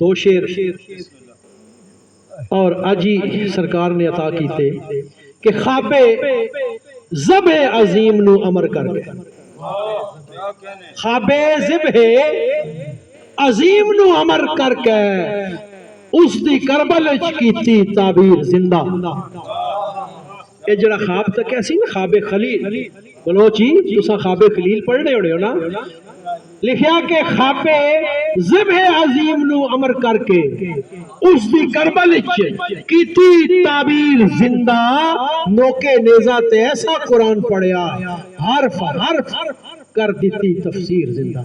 دو شیر اور اجی سرکار نے عطا کیتے کہ خواب ذبح عظیم نو امر کر گئے. خواب ذبح عظیم نو امر کر کے اس دی کربل وچ کیتی تعبیر زندہ. یہ جڑا خواب تک ایسی نا خواب خلیل بلوچی تسا خواب خلیل پڑھنے ہوڑے ہو نا لکھیا کہ خواب ذبح عظیم نو امر کر کے اس دی کربل وچ کیتی تعبیر زندہ. نوکے نیزہ تے ایسا قرآن پڑھیا حرف حرف کر دیتی تفسیر زندہ.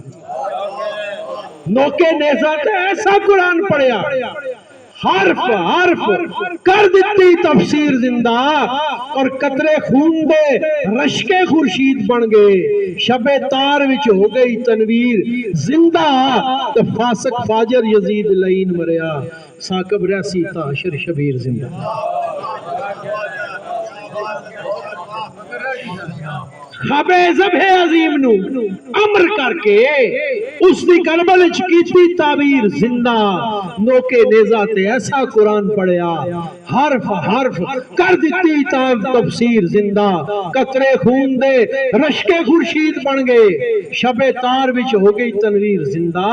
نوکے نیزہ تے ایسا قرآن پڑھیا حرف حرف کر دیتی تفسیر زندہ. اور قطرے خون دے رشک خورشید بن گئے شب تار وچ ہو گئی تنویر زندہ. تو فاسق فاجر یزید لعین مریا ثاقب ریاسی طاہر شبیر زندہ. خواب ذبح عظیم نو امر کر کے اس دی کربل وچ کیتی تعبیر زندہ. نوکے نیزہ تے ایسا قرآن پڑھیا حرف حرف کر دیتی تفسیر زندہ. قطرے خون دے رشک خورشید بن گئے شب تار وچ ہو گئی تنویر زندہ.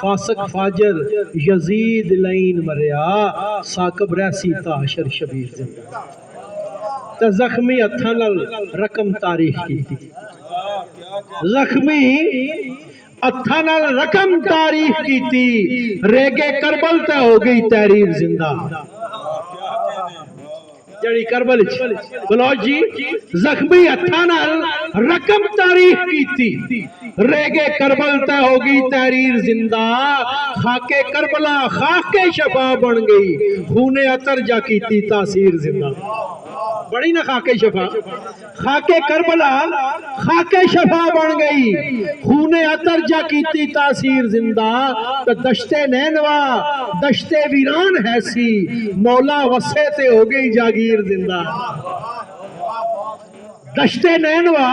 فاسق فاجر یزید لعین مریا ثاقب ریاسی طاہر شبیر زندہ. تے زخمی ہتھاں نال رقم تاریخ کیتی. زخمی ہتھاں نال رقم تاریخ کیتی ریگے کربل تے ہو گئی تحریر زندہ. جڑی کربل بلوچ جی زخمی ہتھاں نال رقم تاریخ کیتی ریگے کربل تے ہو گئی تحریر زندہ. خاک کربلا خاک شفا بن گئی خون عطر جا کیتی تاثیر زندہ. بڑی نا خاک شفا خاک کربلا خاک شفا بن گئی خون عطر جا کیتی تاثیر زندہ. تو دشت نینوا دشت ویران ہے سی مولا وسے تے ہو گئی جاگیر زندہ. دشت نینوا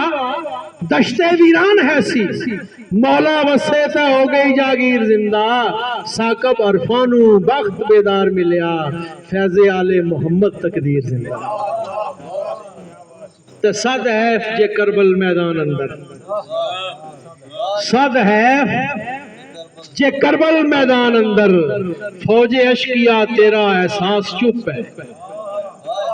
دشت ویران ہے سی مولا وسے تے ہو گئی جاگیر زندہ. ثاقب عرفانو بخت بیدار ملیا فیض آل محمد تقدیر زندہ. صد ہے جے کربل میدان اندر صد ہے جے کربل میدان اندر فوج اشقیا تیرا احساس چپ ہے.